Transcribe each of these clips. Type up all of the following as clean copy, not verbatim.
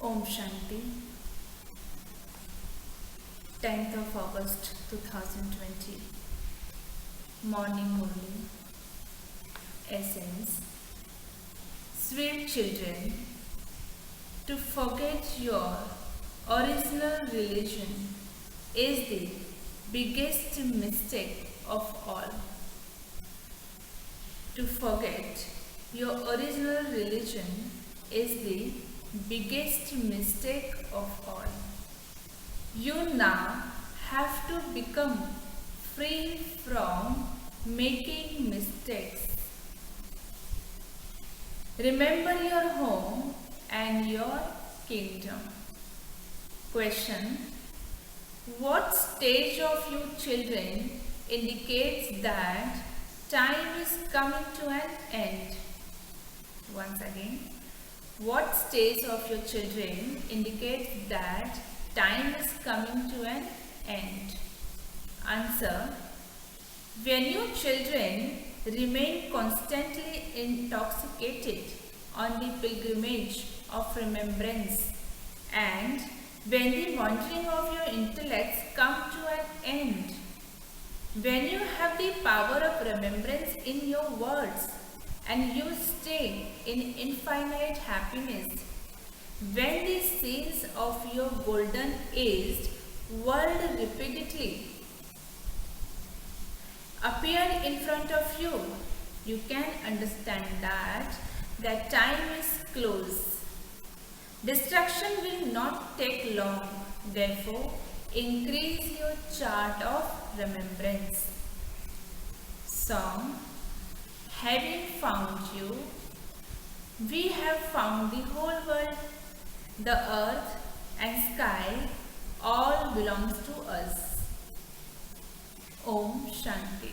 Om Shanti, 10th of August 2020, Morning Murli, Essence. Sweet children, to forget your original religion is the biggest mistake of all. To forget your original religion is the biggest mistake of all. You now have to become free from making mistakes. Remember your home and your kingdom. Question: what stage of you children indicates that time is coming to an end? Once again, what stage of your children indicates that time is coming to an end? Answer: when you children remain constantly intoxicated on the pilgrimage of remembrance, and when the wandering of your intellects come to an end, when you have the power of remembrance in your words and you stay in infinite happiness, when the scenes of your golden aged world repeatedly appear in front of you, you can understand that time is close. Destruction will not take long, therefore increase your chart of remembrance. Song: having found you, we have found the whole world. The earth and sky all belongs to us. Om Shanti.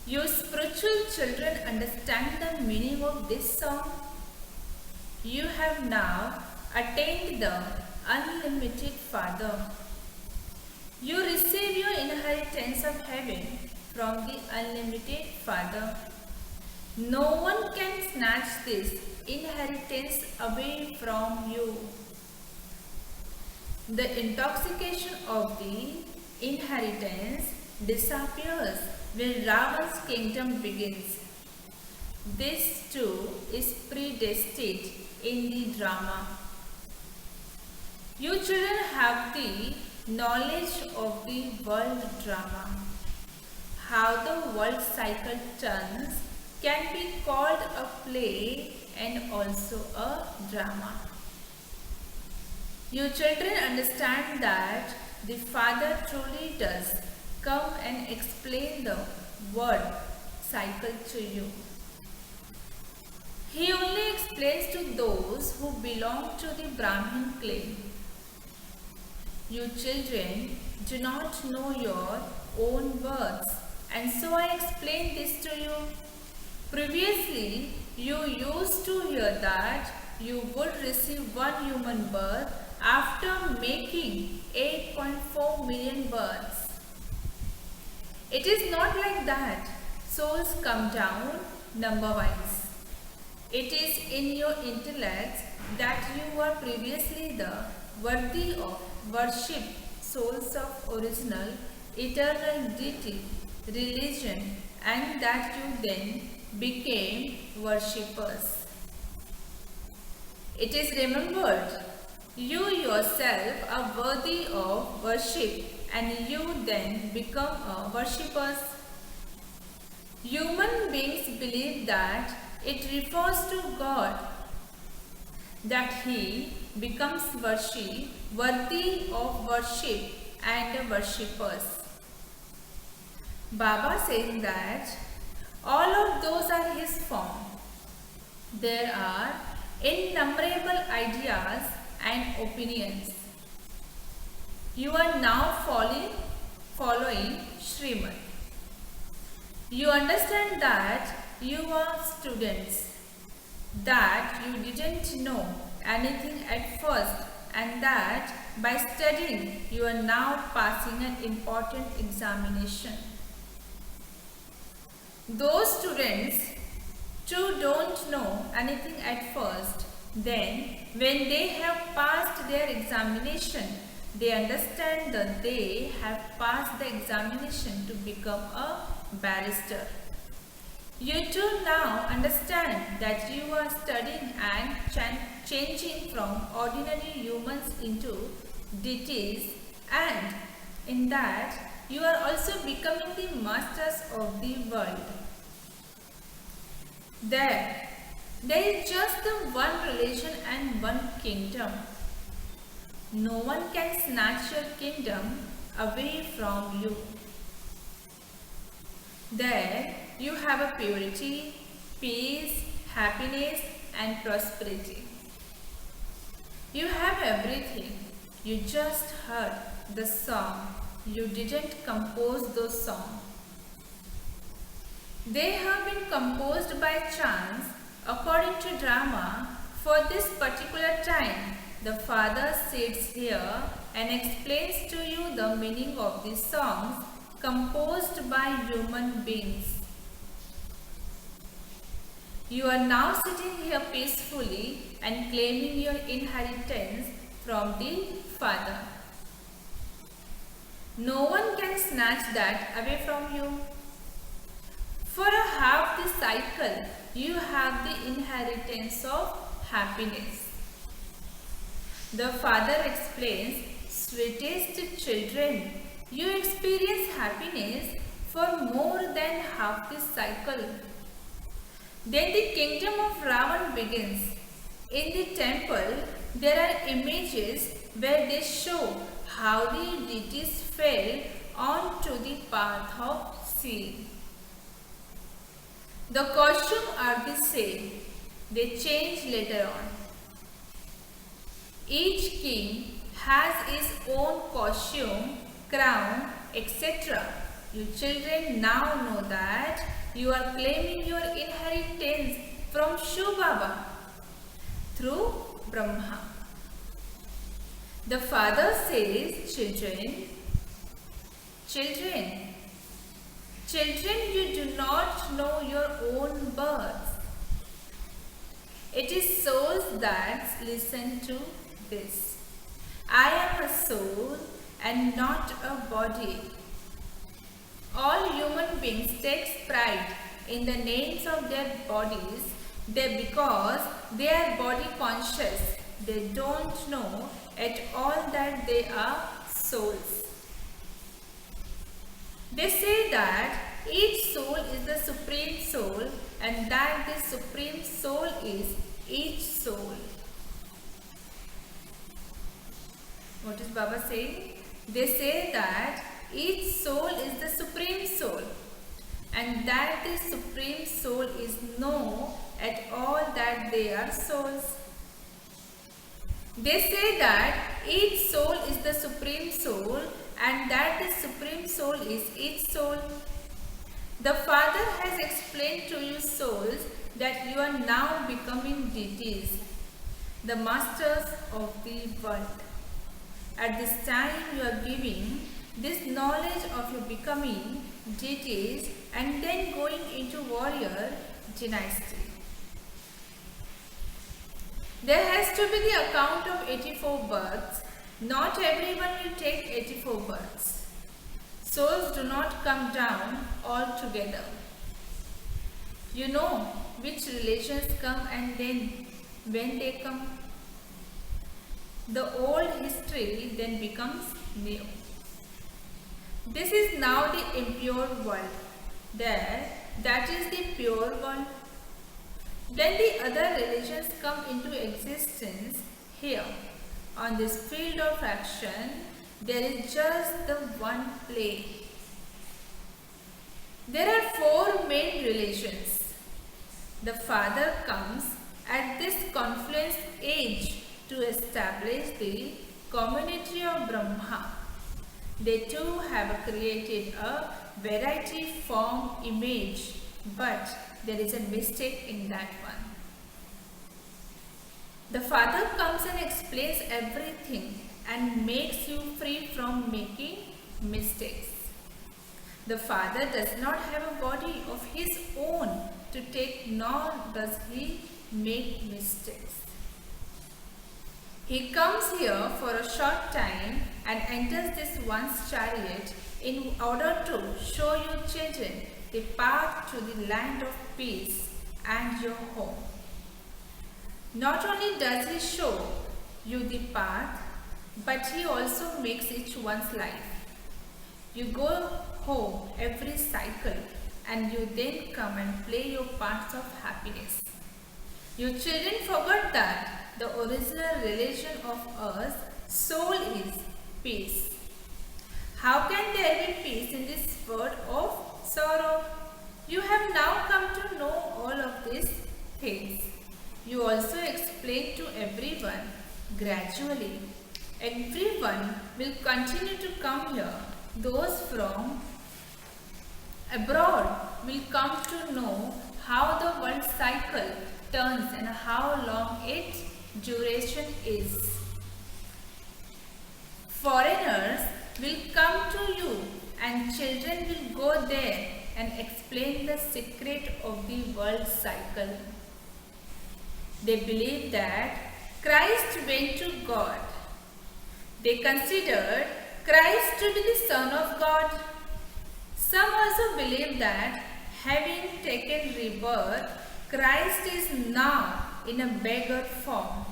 You spiritual children understand the meaning of this song? You have now attained the unlimited Father. You receive your inheritance of heaven from the unlimited Father. No one can snatch this inheritance away from you. The intoxication of the inheritance disappears when Ravan's kingdom begins. This too is predestined in the drama. You children have the knowledge of the world drama. How the world cycle turns can be called a play and also a drama. You children understand that the Father truly does come and explain the world cycle to you. He only explains to those who belong to the Brahmin claim. You children do not know your own words, and so I explain this to you. Previously, you used to hear that you would receive one human birth after making 8.4 million births. It is not like that. Souls come down number-wise. It is in your intellect that you were previously the worthy of worship, souls of original, eternal deity, religion, and that you then became worshippers. It is remembered, you yourself are worthy of worship and you then become a worshippers. Human beings believe that it refers to God, that He becomes worthy of worship and worshippers. Baba saying that all of those are His form. There are innumerable ideas and opinions. You are now following Srimad. You understand that you are students, that you didn't know anything at first, and that by studying you are now passing an important examination. Those students too don't know anything at first, Then, when they have passed their examination, they understand that they have passed the examination to become a barrister. You too now understand that you are studying and changing from ordinary humans into deities, and in that you are also becoming the masters of the world. There is just the one religion and one kingdom. No one can snatch your kingdom away from you. There you have a purity, peace, happiness and prosperity. You have everything. You just heard the song. You didn't compose those songs. They have been composed by chance according to drama for this particular time. The Father sits here and explains to you the meaning of these songs composed by human beings. You are now sitting here peacefully and claiming your inheritance from the Father. No one can snatch that away from you. For a half the cycle, you have the inheritance of happiness. The Father explains, sweetest children, you experience happiness for more than half the cycle. Then the kingdom of Ravan begins. In the temple, there are images where they show how the deities fell onto the path of sin. The costumes are the same. They change later on. Each king has his own costume, crown, etc. You children now know that you are claiming your inheritance from Shiv Baba through Brahma. The Father says, children, you do not know your own birth. It is souls that listen to this. I am a soul and not a body. All human beings take pride in the names of their bodies because they are body conscious. They don't know at all that they are souls. They say that each soul is the supreme soul and that the supreme soul is each soul. What is Baba saying? They say that each soul is the supreme soul and that the supreme soul is know at all that they are souls. They say that each soul is the supreme soul and that the supreme soul is each soul. The Father has explained to you souls that you are now becoming deities, the masters of the world. At this time you are giving this knowledge of your becoming deities and then going into warrior dynasty. There has to be the account of 84 births. Not everyone will take 84 births. Souls do not come down all together. You know which relations come and then when they come. The old history then becomes new. This is now the impure world. There, that is the pure world. Then the other religions come into existence here. On this field of action, there is just the one play. There are 4 main religions. The Father comes at this confluence age to establish the community of Brahma. They too have created a variety form image, but there is a mistake in that one. The Father comes and explains everything and makes you free from making mistakes. The Father does not have a body of his own to take, nor does he make mistakes. He comes here for a short time and enters this one's chariot in order to show you children the path to the land of peace and your home. Not only does he show you the path, but he also makes each one's life. You go home every cycle and you then come and play your parts of happiness. You children forgot that the original relation of us, soul, is peace. How can there be peace in this world of sorrow? You have now come to know all of these things. You also explain to everyone gradually. Everyone will continue to come here. Those from abroad will come to know how the world cycle turns and how long its duration is. Foreigners will come to you and children will go there and explain the secret of the world cycle. They believe that Christ went to God. They considered Christ to be the Son of God. Some also believe that having taken rebirth, Christ is now in a beggar form,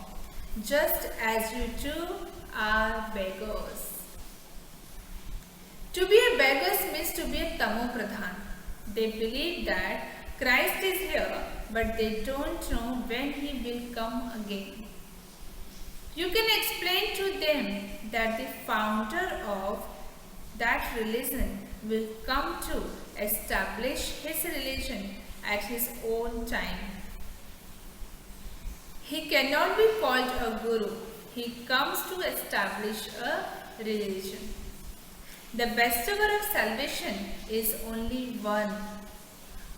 just as you too are beggars. To be a beggar means to be a tamopradhan. They believe that Christ is here, but they don't know when he will come again. You can explain to them that the founder of that religion will come to establish his religion at his own time. He cannot be called a guru. He comes to establish a religion. The bestower of salvation is only one.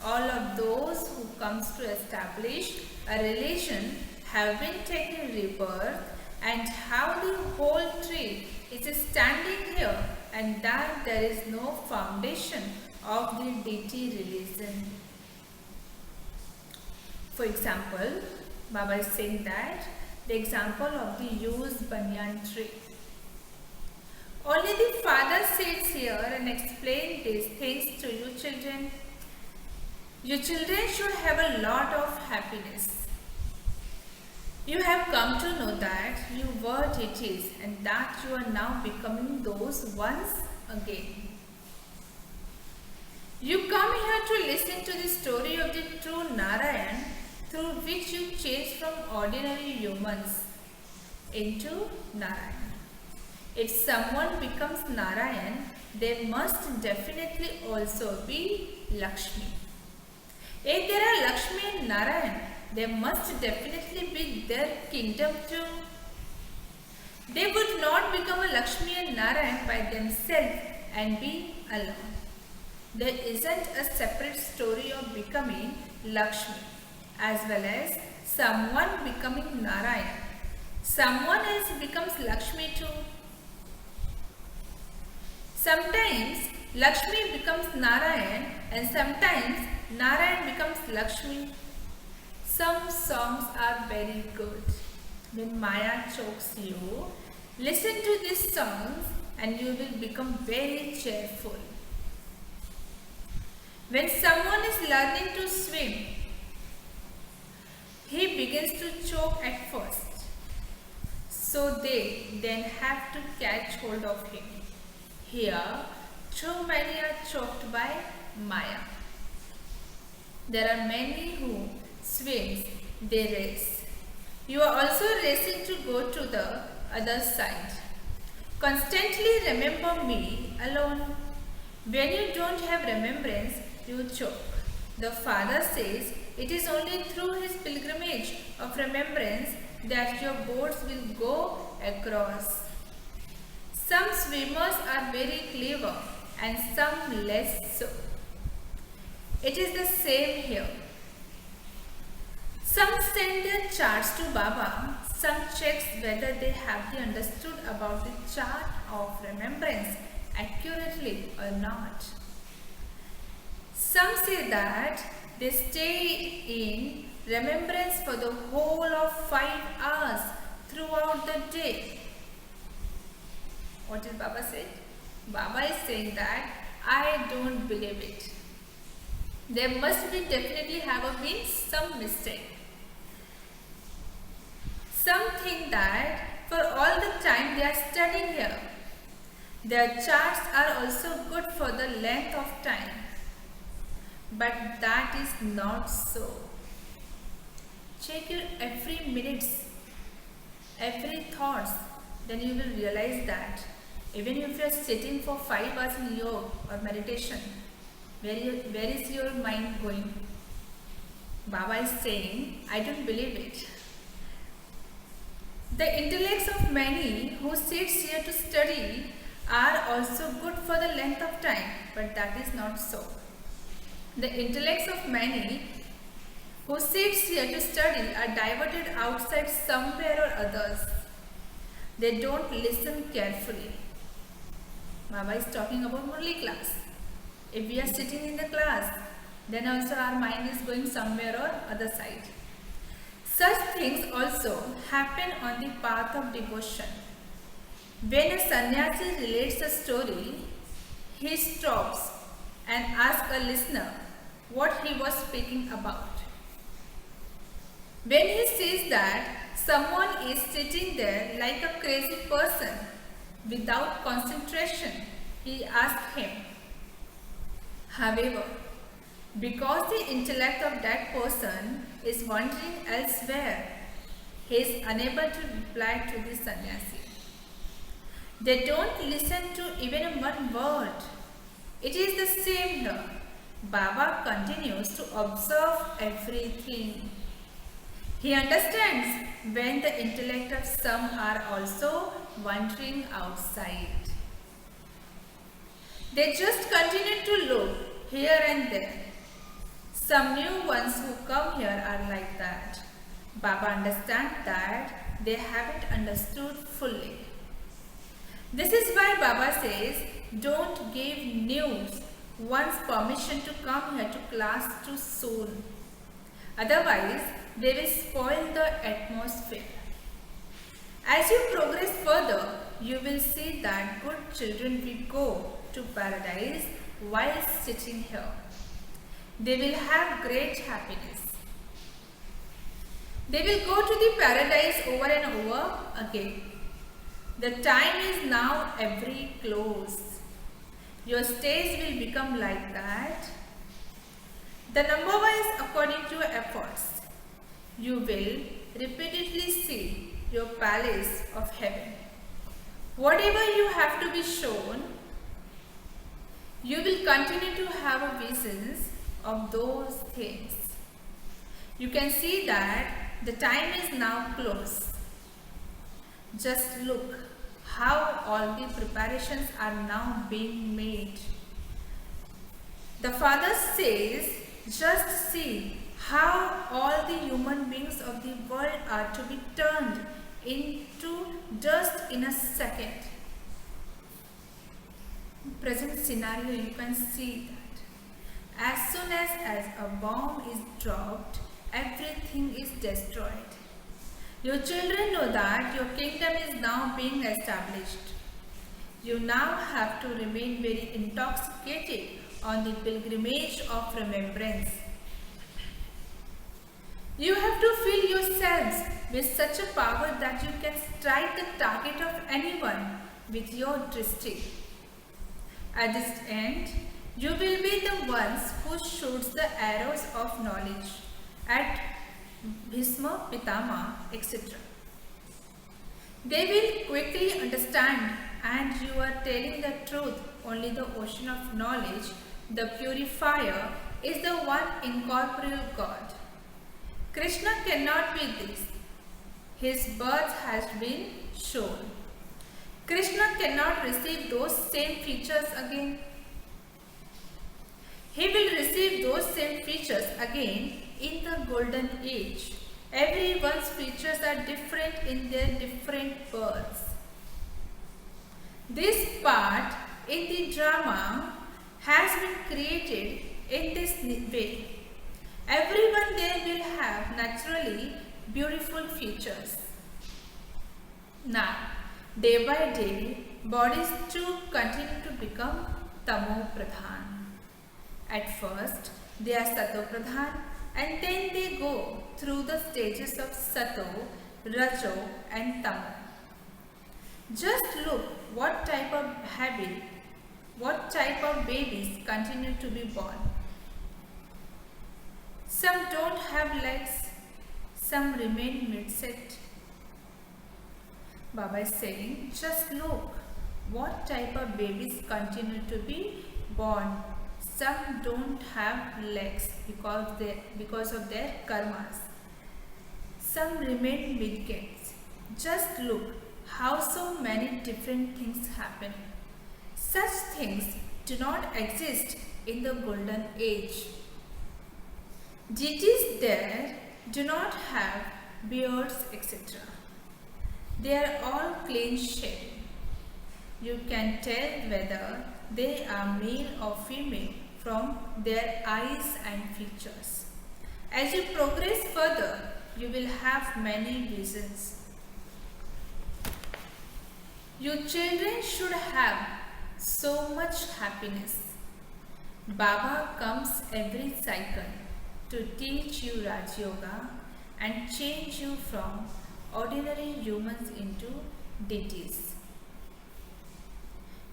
All of those who comes to establish a religion have been taken rebirth and how the whole tree is standing here and that there is no foundation of the deity religion. For example, Baba is saying that the example of the used banyan tree. Only the Father sits here and explains these things to you children. You children should have a lot of happiness. You have come to know that you were deities and that you are now becoming those once again. You come here to listen to the story of the true Narayan through which you change from ordinary humans into Narayan. If someone becomes Narayan, there must definitely also be Lakshmi. If there are Lakshmi and Narayan, there must definitely be their kingdom too. They would not become a Lakshmi and Narayan by themselves and be alone. There isn't a separate story of becoming Lakshmi as well as someone becoming Narayan. Someone else becomes Lakshmi too. Sometimes Lakshmi becomes Narayan and sometimes Narayan becomes Lakshmi. Some songs are very good. When Maya chokes you, listen to these songs and you will become very cheerful. When someone is learning to swim, he begins to choke at first. So they then have to catch hold of him. Here, too many are choked by Maya. There are many who swims, they race. You are also racing to go to the other side. Constantly remember me alone. When you don't have remembrance, you choke. The Father says it is only through his pilgrimage of remembrance that your boats will go across. Some swimmers are very clever and some less so. It is the same here. Some send their charts to Baba, some checks whether they have understood about the chart of remembrance accurately or not. Some say that they stay in remembrance for the whole of 5 hours throughout the day. What did Baba say? Baba is saying that I don't believe it. There must be definitely have been some mistake. Something that for all the time they are studying here, their charts are also good for the length of time. But that is not so. Check your every minutes, every thoughts, then you will realize that even if you are sitting for 5 hours in yoga or meditation, where is your mind going? Baba is saying, I don't believe it. The intellects of many who sits here to study are also good for the length of time, but that is not so. The intellects of many who sits here to study are diverted outside somewhere or others. They don't listen carefully. Baba is talking about Murli class. If we are sitting in the class, then also our mind is going somewhere or other side. Such things also happen on the path of devotion. When a sannyasi relates a story, he stops and asks a listener what he was speaking about. When he sees that someone is sitting there like a crazy person without concentration, he asks him. However, because the intellect of that person is wandering elsewhere, he is unable to reply to the sannyasi. They don't listen to even one word. It is the same here. Baba continues to observe everything. He understands when the intellect of some are also wandering outside. They just continue to look here and there. Some new ones who come here are like that. Baba understands that they haven't understood fully. This is why Baba says, don't give news one's permission to come here to class too soon. Otherwise, they will spoil the atmosphere. As you progress further, you will see that good children will go to paradise while sitting here. They will have great happiness. They will go to the paradise over and over again. The time is now every close. Your stays will become like that. The number wise according to your efforts. You will repeatedly see your palace of heaven. Whatever you have to be shown, you will continue to have visions of those things. You can see that the time is now close. Just look how all the preparations are now being made. The Father says, just see how all the human beings of the world are to be turned into dust in a second. Present scenario, you can see that as soon as a bomb is dropped, everything is destroyed. Your children know that your kingdom is now being established. You now have to remain very intoxicated on the pilgrimage of remembrance. You have to fill yourselves with such a power that you can strike the target of anyone with your drishti. At this end, you will be the ones who shoots the arrows of knowledge at Bhisma, Pitama, etc. They will quickly understand, and you are telling the truth. Only the ocean of knowledge, the purifier, is the one incorporeal God. Krishna cannot be this. His birth has been shown. Krishna cannot receive those same features again. He will receive those same features again in the golden age. Everyone's features are different in their different births. This part in the drama has been created in this way. Everyone there will have naturally beautiful features. Now, day by day, bodies too continue to become Tamo Pradhan. At first, they are Sato Pradhan and then they go through the stages of Sato, Rajo and Tamo. Just look what type of babies continue to be born. Some don't have legs, some remain mid-set. Baba is saying, just look what type of babies continue to be born. Some don't have legs because of their karmas. Some remain mid-gets. Just look how so many different things happen. Such things do not exist in the golden age. Deities there do not have beards, etc. They are all clean shaven. You can tell whether they are male or female from their eyes and features. As you progress further, you will have many visions. You children should have so much happiness. Baba comes every cycle to teach you Raj Yoga and change you from ordinary humans into deities.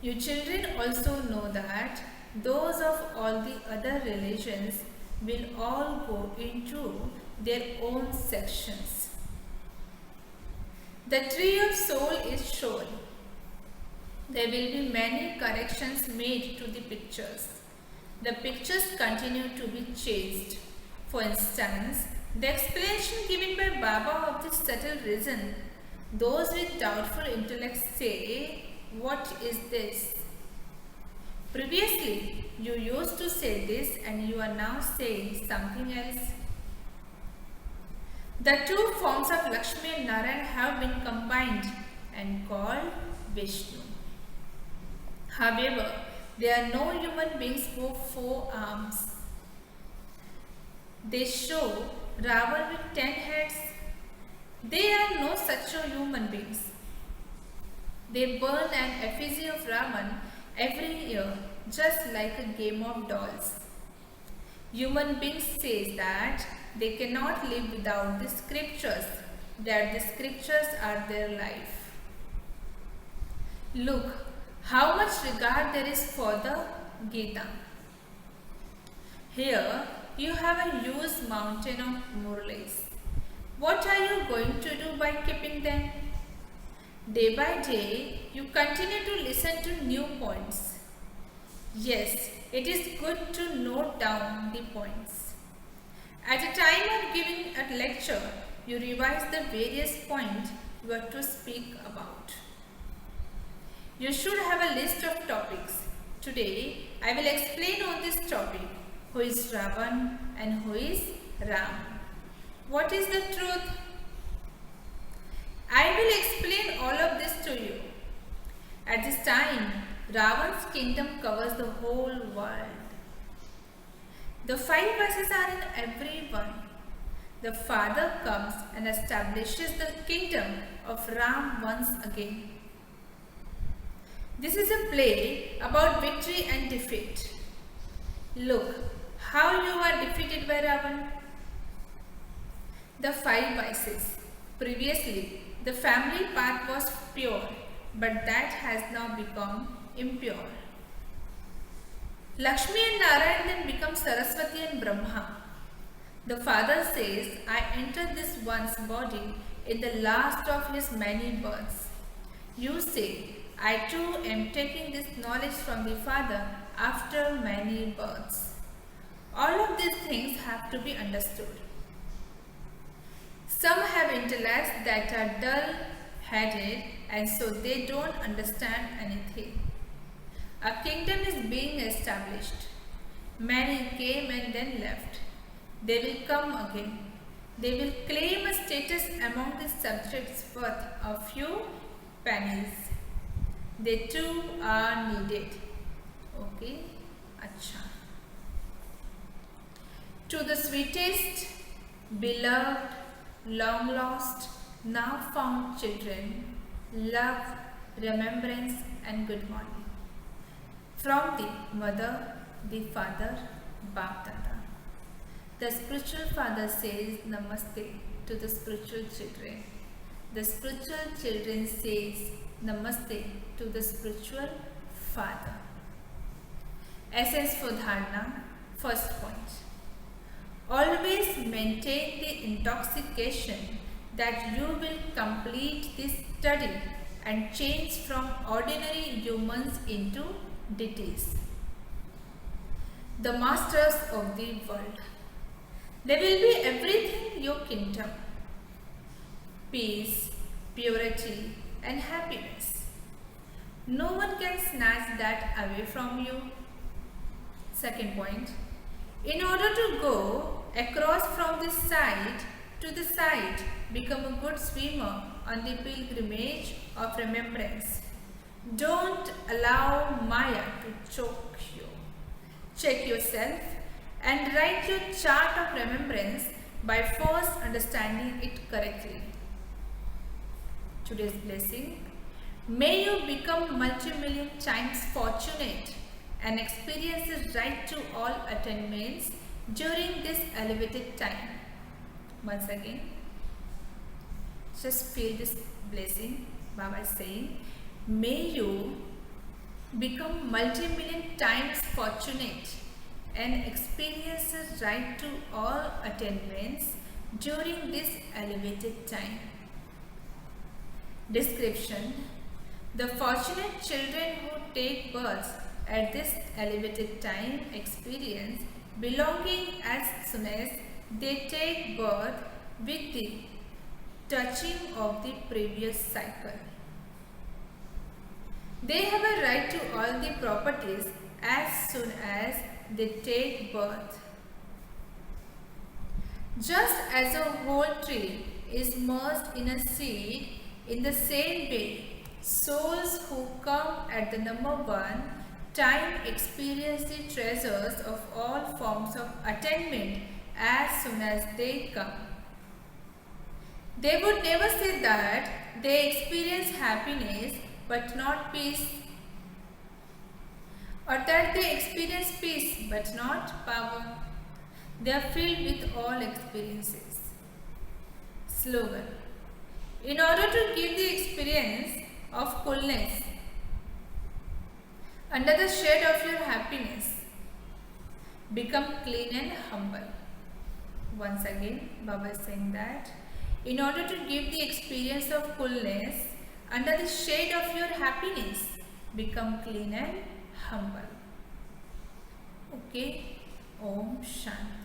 You children also know that those of all the other religions will all go into their own sections. The tree of soul is shown. There will be many corrections made to the pictures. The pictures continue to be changed. For instance, the explanation given by Baba of the subtle reason, those with doubtful intellect say, "What is this?" Previously, you used to say this and you are now saying something else. The two forms of Lakshmi and Narayan have been combined and called Vishnu. However, there are no human beings with 4 arms. They show Ravan with 10 heads. There are no such human beings. They burn an effigy of Ravan every year, just like a game of dolls. Human beings say that they cannot live without the scriptures, that the scriptures are their life. Look how much regard there is for the Gita. Here you have a huge mountain of murlis. What are you going to do by keeping them? Day by day, you continue to listen to new points. Yes, it is good to note down the points. At the time of giving a lecture, you revise the various points you are to speak about. You should have a list of topics. Today, I will explain on this topic, who is Ravan and who is Ram. What is the truth? I will explain all of this to you. At this time, Ravan's kingdom covers the whole world. The 5 verses are in every one. The father comes and establishes the kingdom of Ram once again. This is a play about victory and defeat. Look how you are defeated by Ravan. The 5 vices. Previously, the family path was pure, but that has now become impure. Lakshmi and Narayan then become Saraswati and Brahma. The father says, I entered this one's body in the last of his many births. You say, I too am taking this knowledge from the father after many births. All of these things have to be understood. Some have intellects that are dull-headed and so they don't understand anything. A kingdom is being established. Many came and then left. They will come again. They will claim a status among the subjects worth a few pennies. They too are needed. Okay? Acha. To the sweetest, beloved, long lost, now found children, love, remembrance, and good morning. From the mother, the father, Bap Dada. The spiritual father says Namaste to the spiritual children. The spiritual children says Namaste to the spiritual father. Essence for Dharana. First point. Always maintain the intoxication that you will complete this study and change from ordinary humans into deities, the masters of the world. They will be everything your kingdom: peace, purity, and happiness. No one can snatch that away from you. Second point. In order to go across from this side to the side, become a good swimmer on the pilgrimage of remembrance. Don't allow Maya to choke you. Check yourself and write your chart of remembrance by first understanding it correctly. Today's blessing. May you become multi-million times fortunate and experience the right to all attainments during this elevated time. Once again, just feel this blessing. Baba is saying, may you become multi-million times fortunate and experience the right to all attainments during this elevated time. Description. The fortunate children who take birth at this elevated time experience belonging as soon as they take birth with the touching of the previous cycle. They have a right to all the properties as soon as they take birth. Just as a whole tree is merged in a seed, in the same way, souls who come at the number one time experience the treasures of all forms of attainment as soon as they come. They would never say that they experience happiness but not peace, or that they experience peace but not power. They are filled with all experiences. Slogan. In order to give the experience of coolness under the shade of your happiness, become clean and humble. Once again, Baba is saying that in order to give the experience of coolness under the shade of your happiness, become clean and humble. Okay, Om Shanti.